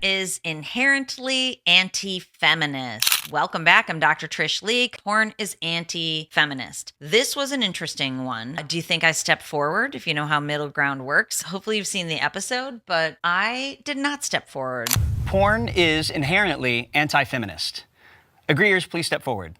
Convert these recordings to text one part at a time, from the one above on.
is inherently anti-feminist. Welcome back. I'm Dr. Trish Leigh. Porn is anti-feminist. This was an interesting one. Do you think I stepped forward? If you know how middle ground works. Hopefully you've seen the episode, but I did not step forward. Porn is inherently anti-feminist. Agreeers, please step forward.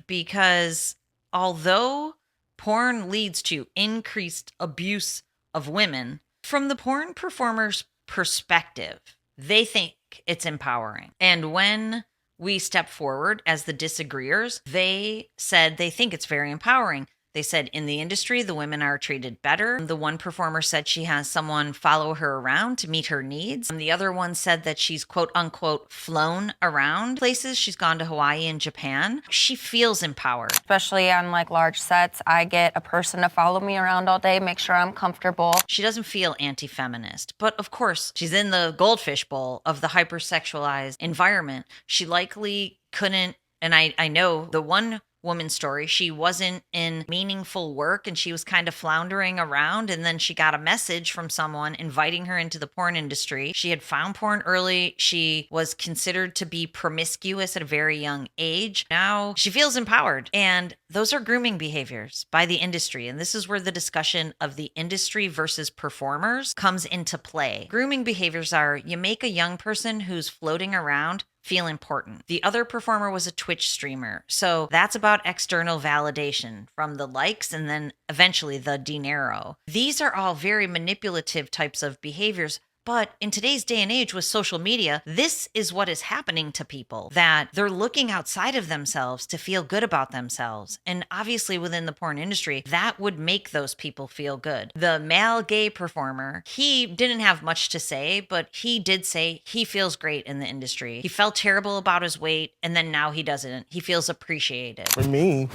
Because although porn leads to increased abuse of women, from the porn performer's perspective, they think it's empowering. And when we step forward as the disagreeers, they said they think it's very empowering. They said in the industry, the women are treated better. The one performer said she has someone follow her around to meet her needs. And the other one said that she's quote unquote flown around places. She's gone to Hawaii and Japan. She feels empowered. Especially on like large sets, I get a person to follow me around all day, make sure I'm comfortable. She doesn't feel anti-feminist, but of course, she's in the goldfish bowl of the hypersexualized environment. She likely couldn't, and I know the one woman's story, she wasn't in meaningful work and she was kind of floundering around, and then she got a message from someone inviting her into the porn industry. She had found porn early. She was considered to be promiscuous at a very young age. Now she feels empowered, and those are grooming behaviors by the industry. And this is where the discussion of the industry versus performers comes into play. Grooming behaviors are you make a young person who's floating around feel important. The other performer was a Twitch streamer. So that's about external validation from the likes and then eventually the dinero. These are all very manipulative types of behaviors. But in today's day and age with social media, this is what is happening to people, that they're looking outside of themselves to feel good about themselves. And obviously within the porn industry, that would make those people feel good. The male gay performer, he didn't have much to say, but he did say he feels great in the industry. He felt terrible about his weight, and then now he doesn't. He feels appreciated. For me,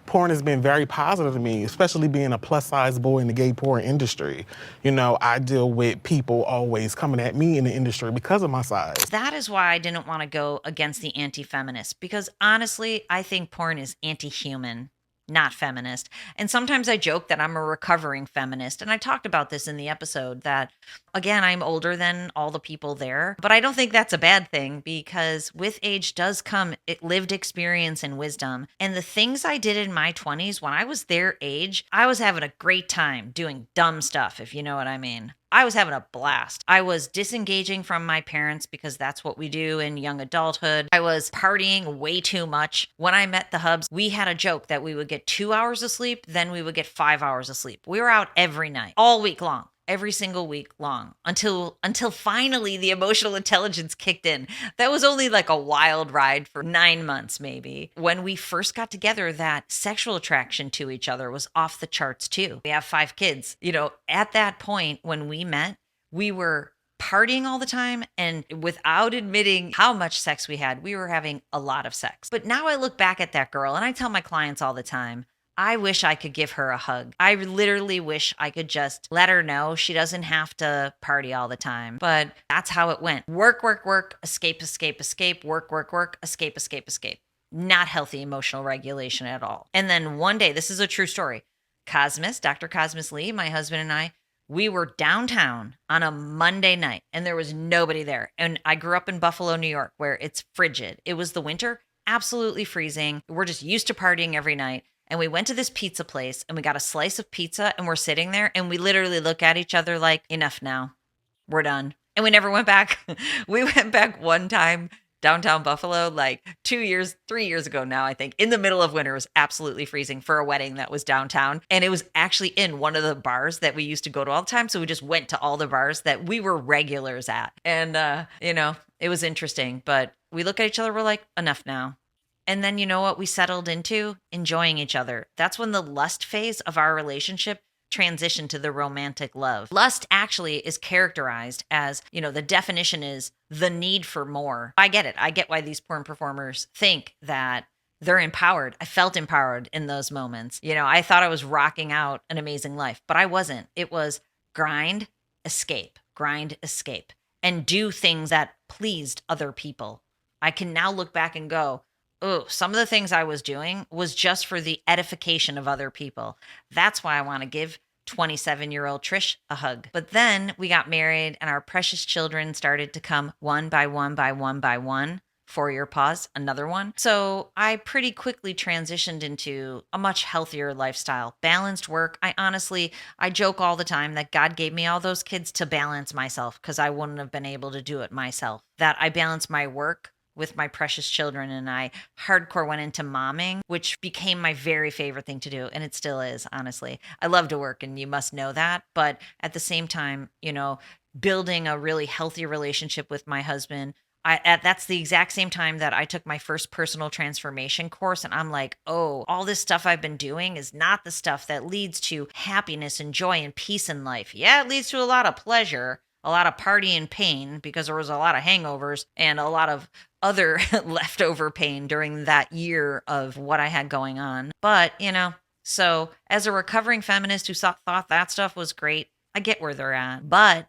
porn has been very positive to me, especially being a plus-size boy in the gay porn industry. You know, I deal with people always coming at me in the industry because of my size. That is why I didn't want to go against the anti-feminists, because honestly, I think porn is anti-human, not feminist. And sometimes I joke that I'm a recovering feminist. And I talked about this in the episode that, again, I'm older than all the people there. But I don't think that's a bad thing, because with age does come lived experience and wisdom. And the things I did in my 20s, when I was their age, I was having a great time doing dumb stuff, if you know what I mean. I was having a blast. I was disengaging from my parents because that's what we do in young adulthood. I was partying way too much. When I met the Hubs, we had a joke that we would get 2 hours of sleep, then we would get 5 hours of sleep. We were out every night, all week long. Every single week long until finally the emotional intelligence kicked in. That was only like a wild ride for 9 months, maybe. When we first got together, that sexual attraction to each other was off the charts too. We have 5 kids. You know, at that point when we met, we were partying all the time, and without admitting how much sex we had, we were having a lot of sex. But now I look back at that girl and I tell my clients all the time, I wish I could give her a hug. I literally wish I could just let her know she doesn't have to party all the time. But that's how it went. Work, work, work, escape, escape, escape, work, work, work, escape, escape, escape. Not healthy emotional regulation at all. And then one day, this is a true story. Dr. Cosmos Leigh, my husband and I, we were downtown on a Monday night and there was nobody there. And I grew up in Buffalo, New York, where it's frigid. It was the winter, absolutely freezing. We're just used to partying every night. And we went to this pizza place and we got a slice of pizza and we're sitting there and we literally look at each other like, enough now, we're done. And we never went back. We went back one time downtown Buffalo, like 3 years ago now, I think, in the middle of winter. It was absolutely freezing for a wedding that was downtown. And it was actually in one of the bars that we used to go to all the time. So we just went to all the bars that we were regulars at. And, it was interesting. But we look at each other, we're like, enough now. And then you know what we settled into? Enjoying each other. That's when the lust phase of our relationship transitioned to the romantic love. Lust actually is characterized as, the definition is the need for more. I get it. I get why these porn performers think that they're empowered. I felt empowered in those moments. I thought I was rocking out an amazing life, but I wasn't. It was grind, escape, and do things that pleased other people. I can now look back and go, oh, some of the things I was doing was just for the edification of other people. That's why I want to give 27-year-old Trish a hug. But then we got married and our precious children started to come one by one by one by one. 4-year pause, another one. So I pretty quickly transitioned into a much healthier lifestyle, balanced work. I joke all the time that God gave me all those kids to balance myself because I wouldn't have been able to do it myself. That I balance my work with my precious children, and I hardcore went into momming, which became my very favorite thing to do. And it still is, honestly. I love to work and you must know that. But at the same time, building a really healthy relationship with my husband, that's the exact same time that I took my first personal transformation course. And I'm like, oh, all this stuff I've been doing is not the stuff that leads to happiness and joy and peace in life. Yeah, it leads to a lot of pleasure, a lot of party and pain because there was a lot of hangovers and a lot of other leftover pain during that year of what I had going on. But, so as a recovering feminist who thought that stuff was great, I get where they're at. But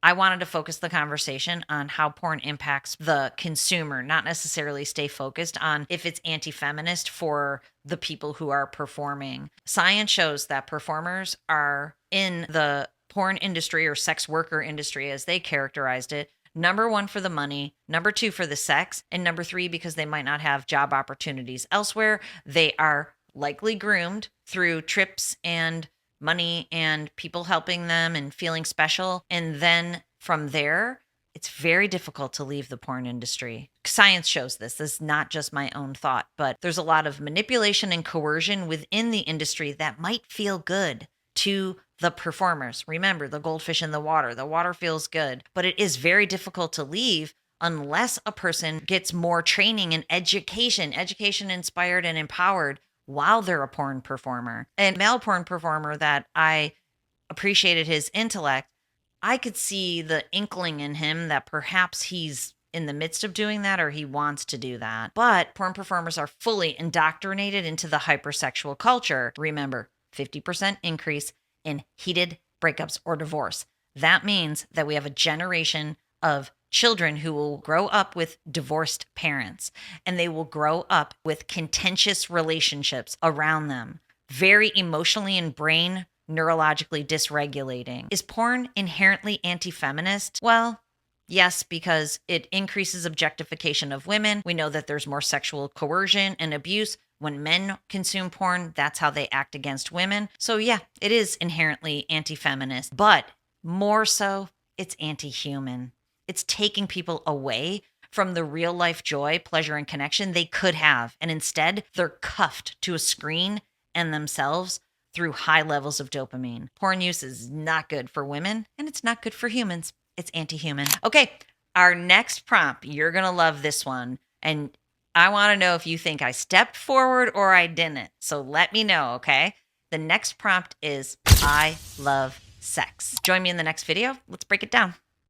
I wanted to focus the conversation on how porn impacts the consumer, not necessarily stay focused on if it's anti-feminist for the people who are performing. Science shows that performers are in the porn industry or sex worker industry, as they characterized it, number 1 for the money, number 2 for the sex, and number 3 because they might not have job opportunities elsewhere. They are likely groomed through trips and money and people helping them and feeling special. And then from there, it's very difficult to leave the porn industry. Science shows this. This is not just my own thought, but there's a lot of manipulation and coercion within the industry that might feel good to the performers. Remember, the goldfish in the water feels good, but it is very difficult to leave unless a person gets more training and education inspired and empowered while they're a porn performer. And male porn performer that I appreciated his intellect, I could see the inkling in him that perhaps he's in the midst of doing that or he wants to do that. But porn performers are fully indoctrinated into the hypersexual culture. Remember, 50% increase in heated breakups or divorce. That means that we have a generation of children who will grow up with divorced parents, and they will grow up with contentious relationships around them, very emotionally and brain neurologically dysregulating. Is porn inherently anti-feminist? Well, yes, because it increases objectification of women. We know that there's more sexual coercion and abuse. When men consume porn, that's how they act against women. So yeah, it is inherently anti-feminist, but more so, it's anti-human. It's taking people away from the real life joy, pleasure, and connection they could have. And instead, they're cuffed to a screen and themselves through high levels of dopamine. Porn use is not good for women, and it's not good for humans. It's anti-human. Okay, our next prompt, you're going to love this one. And I want to know if you think I stepped forward or I didn't. So let me know, okay? The next prompt is, I love sex. Join me in the next video. Let's break it down.